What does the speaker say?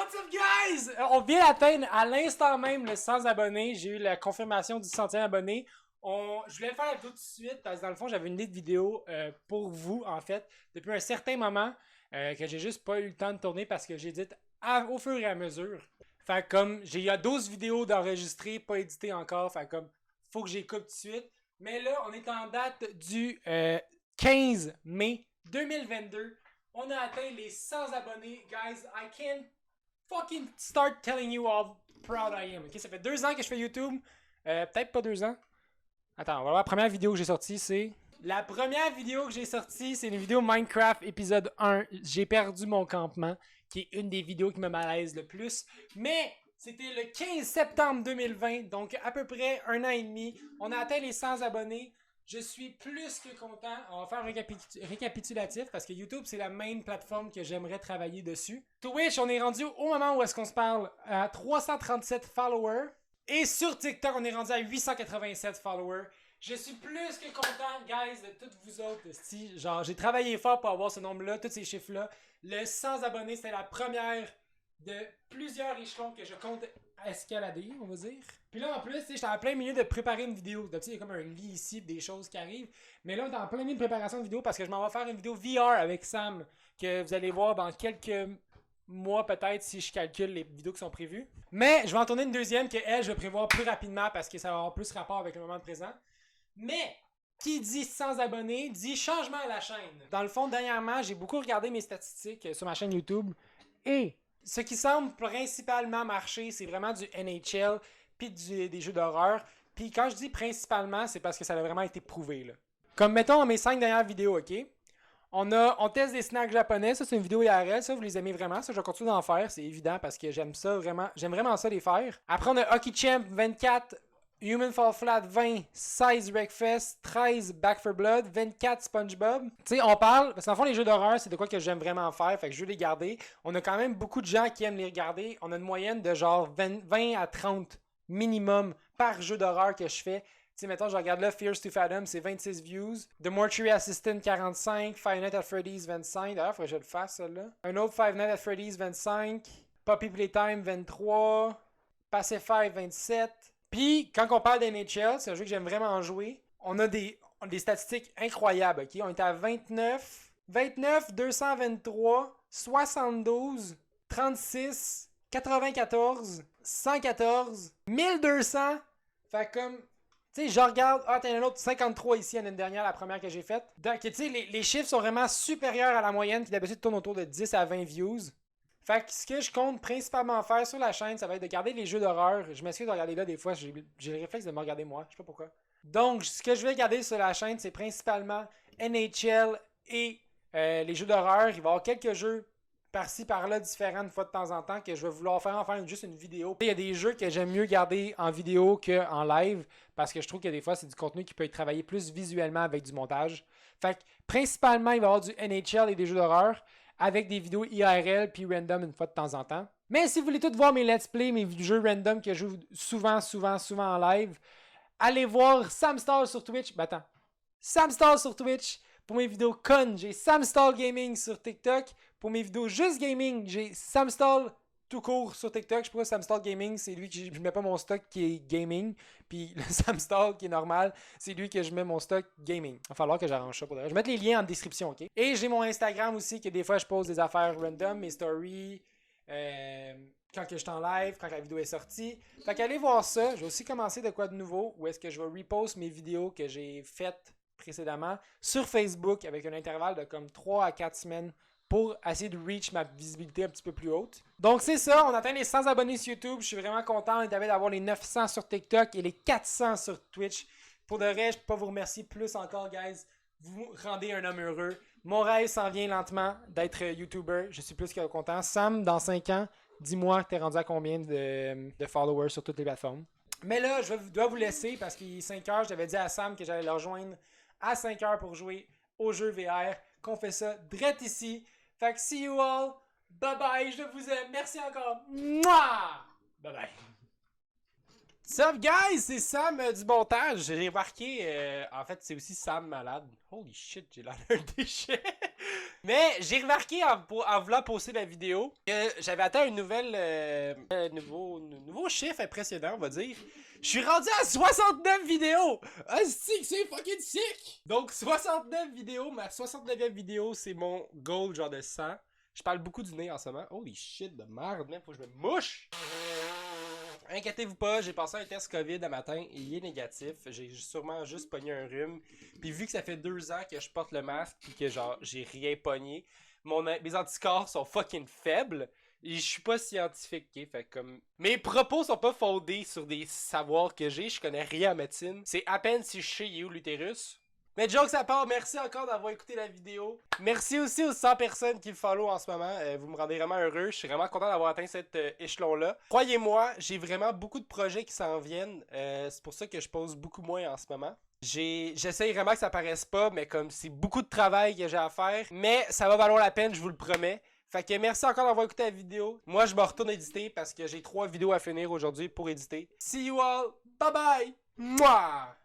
What's up, guys? On vient d'atteindre à l'instant même le 100 abonnés. J'ai eu la confirmation du 100e abonné. Je voulais le faire tout de suite parce que dans le fond, j'avais une idée de vidéo pour vous, en fait, depuis un certain moment que j'ai juste pas eu le temps de tourner parce que j'édite au fur et à mesure. Fait comme, il y a 12 vidéos d'enregistrer, pas éditées encore. Fait comme, faut que j'écoute tout de suite. Mais là, on est en date du 15 mai 2022. On a atteint les 100 abonnés. Guys, I can't fucking start telling you how proud I am. Ok, ça fait 2 ans que je fais YouTube. Peut-être pas 2 ans. Attends, on va voir la première vidéo que j'ai sortie, c'est... La première vidéo que j'ai sortie, c'est une vidéo Minecraft épisode 1. J'ai perdu mon campement, qui est une des vidéos qui me malaise le plus. Mais c'était le 15 septembre 2020, donc à peu près 1 an et demi. On a atteint les 100 abonnés. Je suis plus que content. On va faire un récapitulatif parce que YouTube, c'est la main plateforme que j'aimerais travailler dessus. Twitch, on est rendu au moment où est-ce qu'on se parle à 337 followers. Et sur TikTok, on est rendu à 887 followers. Je suis plus que content, guys, de toutes vous autres. Genre, j'ai travaillé fort pour avoir ce nombre-là, tous ces chiffres-là. Le 100 abonnés, c'était la première de plusieurs échelons que je compte escalader, on va dire. Puis là, en plus, j'étais en plein milieu de préparer une vidéo. D'habitude, il y a comme un lit ici, des choses qui arrivent. Mais là, on est en plein milieu de préparation de vidéo parce que je m'en vais faire une vidéo VR avec Sam que vous allez voir dans quelques mois peut-être si je calcule les vidéos qui sont prévues. Mais je vais en tourner une deuxième que elle, je vais prévoir plus rapidement parce que ça va avoir plus rapport avec le moment présent. Mais qui dit 100 abonnés dit changement à la chaîne. Dans le fond, dernièrement, j'ai beaucoup regardé mes statistiques sur ma chaîne YouTube et ce qui semble principalement marcher, c'est vraiment du NHL puis des jeux d'horreur. Puis quand je dis principalement, c'est parce que ça a vraiment été prouvé, là. Comme mettons dans mes 5 dernières vidéos, ok? On teste des snacks japonais, ça c'est une vidéo IRL, ça vous les aimez vraiment, ça je vais continuer d'en faire, c'est évident parce que j'aime vraiment ça les faire. Après on a Hockey Champ 24, Human Fall Flat 20, 16 Wreckfest, 13 Back 4 Blood, 24 SpongeBob. Tu sais, on parle, parce qu'en fond les jeux d'horreur c'est de quoi que j'aime vraiment faire, fait que je veux les garder. On a quand même beaucoup de gens qui aiment les regarder, on a une moyenne de genre 20 à 30 minimum par jeu d'horreur que je fais. Tu sais, mettons, je regarde là, Fears to Fathom, c'est 26 views. The Mortuary Assistant, 45. Five Nights at Freddy's, 25. D'ailleurs, il faudrait que je le fasse, celle-là. Un autre Five Nights at Freddy's, 25. Puppy Playtime, 23. Pacify, 27. Puis, quand on parle d'NHL, c'est un jeu que j'aime vraiment jouer. On a des statistiques incroyables, ok? On est à 29, 223, 72, 36, 94, 114, 1200. Fait comme... Tu sais, je regarde, t'as un autre 53 ici l'année dernière, la première que j'ai faite. Donc, tu sais, les chiffres sont vraiment supérieurs à la moyenne qui d'habitude tourne autour de 10 à 20 views. Fait que ce que je compte principalement faire sur la chaîne, ça va être de garder les jeux d'horreur. Je m'excuse de regarder là des fois, j'ai le réflexe de me regarder moi, je sais pas pourquoi. Donc, ce que je vais garder sur la chaîne, c'est principalement NHL et les jeux d'horreur. Il va y avoir quelques jeux par-ci, par-là, différents une fois de temps en temps, que je vais vouloir faire juste une vidéo. Il y a des jeux que j'aime mieux garder en vidéo qu'en live, parce que je trouve que des fois, c'est du contenu qui peut être travaillé plus visuellement avec du montage. Fait que, principalement, il va y avoir du NHL et des jeux d'horreur, avec des vidéos IRL puis random une fois de temps en temps. Mais si vous voulez tous voir mes let's play, mes jeux random que je joue souvent en live, allez voir Samstall sur Twitch. Ben attends. Samstall sur Twitch. Pour mes vidéos con, j'ai Samstall Gaming sur TikTok. Pour mes vidéos juste gaming, j'ai Samstall tout court sur TikTok. Je sais pas, Samstall Gaming, c'est lui que je mets pas mon stock qui est gaming. Puis le Samstall qui est normal, c'est lui que je mets mon stock gaming. Il va falloir que j'arrange ça pour d'ailleurs. Je vais mettre les liens en description, ok? Et j'ai mon Instagram aussi, que des fois je pose des affaires random, mes stories, quand que je suis en live, quand la vidéo est sortie. Fait qu'allez voir ça. Je vais aussi commencer de quoi de nouveau, où est-ce que je vais repost mes vidéos que j'ai faites précédemment sur Facebook avec un intervalle de comme 3 à 4 semaines pour essayer de reach ma visibilité un petit peu plus haute. Donc c'est ça, on atteint les 100 abonnés sur YouTube. Je suis vraiment content d'avoir les 900 sur TikTok et les 400 sur Twitch. Pour de vrai, je peux pas vous remercier plus encore, guys. Vous rendez un homme heureux. Mon rêve s'en vient lentement d'être YouTuber. Je suis plus que content. Sam, dans 5 ans, dis-moi, t'es rendu à combien de followers sur toutes les plateformes? Mais là, je dois vous laisser parce qu'il est 5 heures. J'avais dit à Sam que j'allais le rejoindre à 5 heures pour jouer au jeu VR. Qu'on fait ça direct ici. Fait que see you all. Bye bye. Je vous aime. Merci encore. Mouah! Bye bye. Sup guys, c'est Sam du montage. J'ai remarqué, en fait c'est aussi Sam malade. Holy shit, j'ai l'air d'un déchet. Mais j'ai remarqué en voulant poster la vidéo que j'avais atteint une nouveau chiffre impressionnant, on va dire. Je suis rendu à 69 vidéos! Ah, c'est fucking sick! Donc 69 vidéos, ma 69e vidéo, c'est mon goal genre de 100. Je parle beaucoup du nez en ce moment. Holy shit de merde, même, faut que je me mouche! Inquiétez-vous pas, j'ai passé un test COVID un matin et il est négatif. J'ai sûrement juste pogné un rhume. Puis vu que ça fait 2 ans que je porte le masque et que genre j'ai rien pogné, mes anticorps sont fucking faibles. Et je suis pas scientifique, ok? Fait comme. Mes propos sont pas fondés sur des savoirs que j'ai, je connais rien en médecine. C'est à peine si je sais où l'utérus. Mais jokes à part, merci encore d'avoir écouté la vidéo. Merci aussi aux 100 personnes qui me follow en ce moment. Vous me rendez vraiment heureux. Je suis vraiment content d'avoir atteint cet échelon-là. Croyez-moi, j'ai vraiment beaucoup de projets qui s'en viennent. C'est pour ça que je pose beaucoup moins en ce moment. J'essaye vraiment que ça paraisse pas, mais comme c'est beaucoup de travail que j'ai à faire. Mais ça va valoir la peine, je vous le promets. Fait que merci encore d'avoir écouté la vidéo. Moi, je me retourne éditer parce que j'ai 3 vidéos à finir aujourd'hui pour éditer. See you all. Bye bye. Mouah.